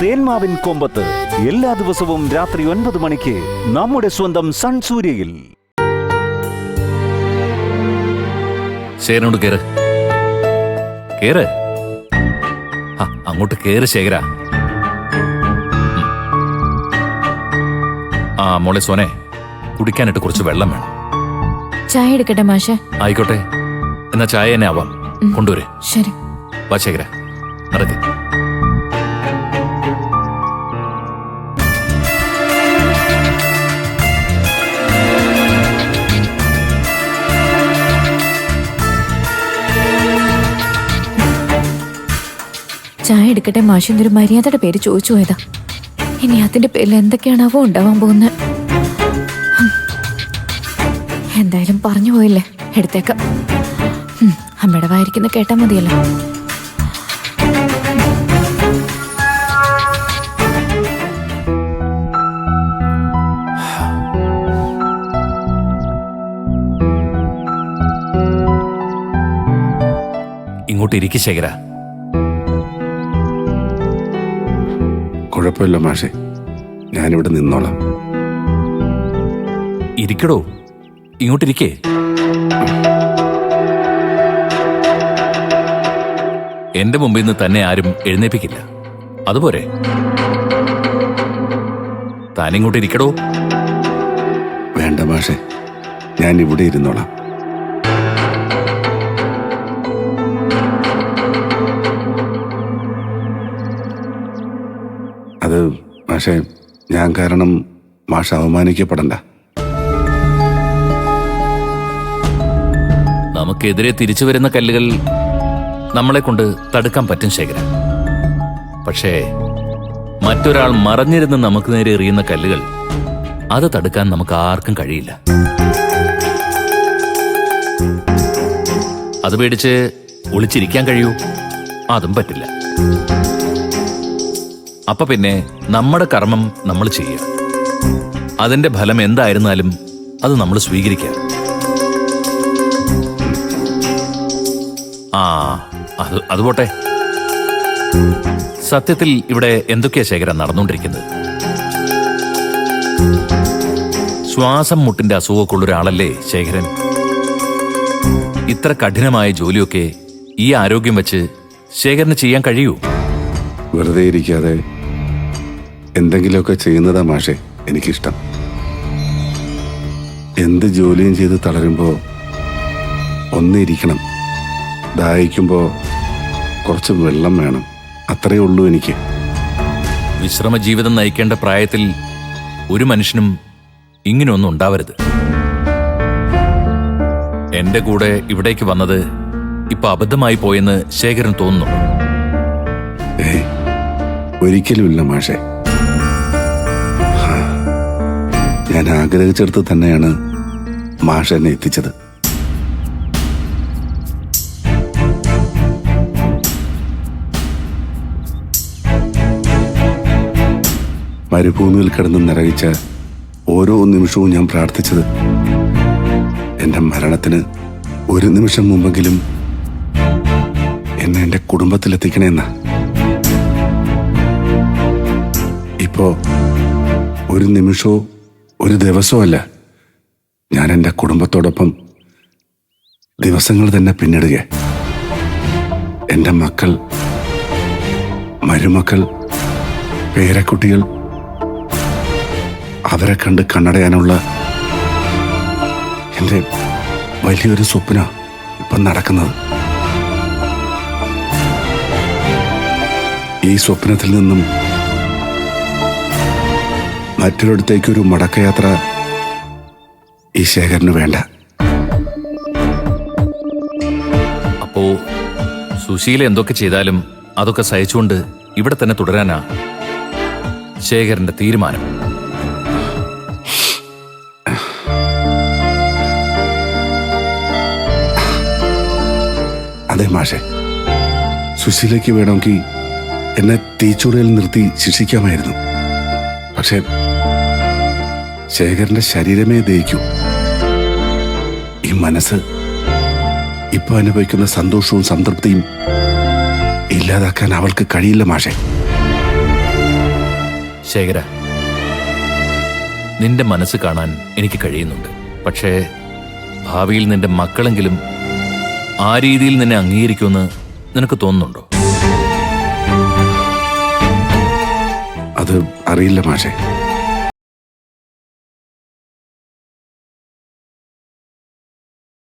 തേന്മാവിൻ കൊമ്പത്ത് എല്ലാ ദിവസവും രാത്രി 9 മണിക്ക് നമ്മുടെ സ്വന്തം സൺ സൂര്യയിൽ. ശേഖരനോട് കേറ് കേറ്, അങ്ങോട്ട് കേറ് ശേഖര. ആ മോളെ സോനെ, കുടിക്കാനായിട്ട് കുറച്ച് വെള്ളം വേണം. ചായ എടുക്കട്ടെ മാഷെ? ആയിക്കോട്ടെ, എന്നാ ചായ തന്നെ ആവാം. കൊണ്ടുവരെ. ശരി. വാ ശേഖര, നടക്ക്. ചായ എടുക്കട്ടെ മാഷെ? എന്നൊരു മര്യാദയുടെ പേര് ചോദിച്ചു പോയതാ. ഇനി അതിന്റെ പേരിൽ എന്തൊക്കെയാണാവോ ഉണ്ടാവാൻ പോകുന്നത്. എന്തായാലും പറഞ്ഞു പോയില്ലേ, എടുത്തേക്കാം. അമ്മയുടെ വായിരിക്കുന്ന കേട്ടാ മതിയല്ലോ. ഇങ്ങോട്ട് ഇരിക്ക് ശേഖര. കുഴപ്പമില്ല മാഷെ, ഞാനിവിടെ നിന്നോളാം. ഇരിക്കടോ, ഇങ്ങോട്ടിരിക്കേ. എന്റെ മുമ്പിൽ നിന്ന് തന്നെ ആരും എഴുന്നേപ്പിക്കില്ല, അതുപോരെ? താനിങ്ങോട്ട് ഇരിക്കടോ. വേണ്ട മാഷെ, ഞാൻ ഇവിടെ ഇരുന്നോളാം. അത് മാഷെ, ഞാൻ കാരണം മാഷ അവമാനിക്കപ്പെടണ്ട. നമുക്കെതിരെ തിരിച്ചു വരുന്ന കല്ലുകൾ നമ്മളെ കൊണ്ട് തടുക്കാൻ പറ്റും ശേഖര. പക്ഷേ മറ്റൊരാൾ മറഞ്ഞിരുന്ന് നമുക്ക് നേരെ എറിയുന്ന കല്ലുകൾ, അത് തടുക്കാൻ നമുക്ക് ആർക്കും കഴിയില്ല. അത് പേടിച്ച് ഒളിച്ചിരിക്കാൻ കഴിയൂ? അതും പറ്റില്ല. അപ്പൊ പിന്നെ നമ്മുടെ കർമ്മം നമ്മൾ ചെയ്യുക. അതിന്റെ ഫലം എന്തായിരുന്നാലും അത് നമ്മൾ സ്വീകരിക്കുക. അത് പോട്ടെ. സത്യത്തിൽ ഇവിടെ എന്തൊക്കെയാ ശേഖരൻ നടന്നുകൊണ്ടിരിക്കുന്നത്? ശ്വാസം മുട്ടിന്റെ അസുഖമൊക്കെയുള്ള ഒരാളല്ലേ ശേഖരൻ? ഇത്ര കഠിനമായ ജോലിയൊക്കെ ഈ ആരോഗ്യം വെച്ച് ശേഖരന് ചെയ്യാൻ കഴിയൂ? വെറുതെ ഇരിക്കാതെ എന്തെങ്കിലുമൊക്കെ ചെയ്യുന്നതാ മാഷെ എനിക്കിഷ്ടം. എന്ത് ജോലിയും ചെയ്ത് തളരുമ്പോ ഒന്നിരിക്കണം. ദാഹിക്കുമ്പോ കുറച്ച് വെള്ളം വേണം, അത്രയേ ഉള്ളൂ എനിക്ക്. വിശ്രമ ജീവിതം നയിക്കേണ്ട പ്രായത്തിൽ ഒരു മനുഷ്യനും ഇങ്ങനെയൊന്നും ഉണ്ടാവരുത്. എന്റെ കൂടെ ഇവിടേക്ക് വന്നത് ഇപ്പൊ അബദ്ധമായി പോയെന്ന് ശേഖരൻ തോന്നുന്നു. ഒരിക്കലുമില്ല മാഷെ. ഞാൻ ആഗ്രഹിച്ചെടുത്ത് തന്നെയാണ് മാഷ എന്നെ എത്തിച്ചത്. മരുഭൂമിയിൽ കിടന്ന് നിറയിച്ച ഓരോ നിമിഷവും ഞാൻ പ്രാർത്ഥിച്ചത് എന്റെ മരണത്തിന് ഒരു നിമിഷം മുമ്പെങ്കിലും എന്നെ എന്റെ കുടുംബത്തിലെത്തിക്കണേന്ന. ഇപ്പോ ഒരു നിമിഷമോ ഒരു ദിവസമോ അല്ല, ഞാൻ എന്റെ കുടുംബത്തോടൊപ്പം ദിവസങ്ങൾ തന്നെ പിന്നിടുക. എന്റെ മക്കൾ, മരുമക്കൾ, പേരക്കുട്ടികൾ, അവരെ കണ്ട് കണ്ണടയാനുള്ള എന്റെ വലിയൊരു സ്വപ്ന ഇപ്പം നടക്കുന്നത്. ഈ സ്വപ്നത്തിൽ നിന്നും മറ്റൊരിടത്തേക്കൊരു മടക്കയാത്ര ഈ ശേഖരന് വേണ്ട. അപ്പോ സുശീല എന്തൊക്കെ ചെയ്താലും അതൊക്കെ സഹിച്ചുകൊണ്ട് ഇവിടെ തന്നെ തുടരാനാ ശേഖരന്റെ തീരുമാനം. അതെ മാഷെ, സുശീലയ്ക്ക് വേണമെങ്കിൽ എന്നെ തീച്ചുറയിൽ നിർത്തി ശിക്ഷിക്കാമായിരുന്നു. പക്ഷെ ശേഖരന്റെ ശരീരമേ ദഹിക്കൂ. ഈ മനസ്സ് ഇപ്പൊ അനുഭവിക്കുന്ന സന്തോഷവും സംതൃപ്തിയും ഇല്ലാതാക്കാൻ അവൾക്ക് കഴിയില്ല മാഷെ. ശേഖര, നിന്റെ മനസ്സ് കാണാൻ എനിക്ക് കഴിയുന്നുണ്ട്. പക്ഷേ ഭാവിയിൽ നിന്റെ മക്കളെങ്കിലും ആ രീതിയിൽ നിന്നെ അംഗീകരിക്കുമെന്ന് നിനക്ക് തോന്നുന്നുണ്ടോ? അത് അറിയില്ല മാഷേ.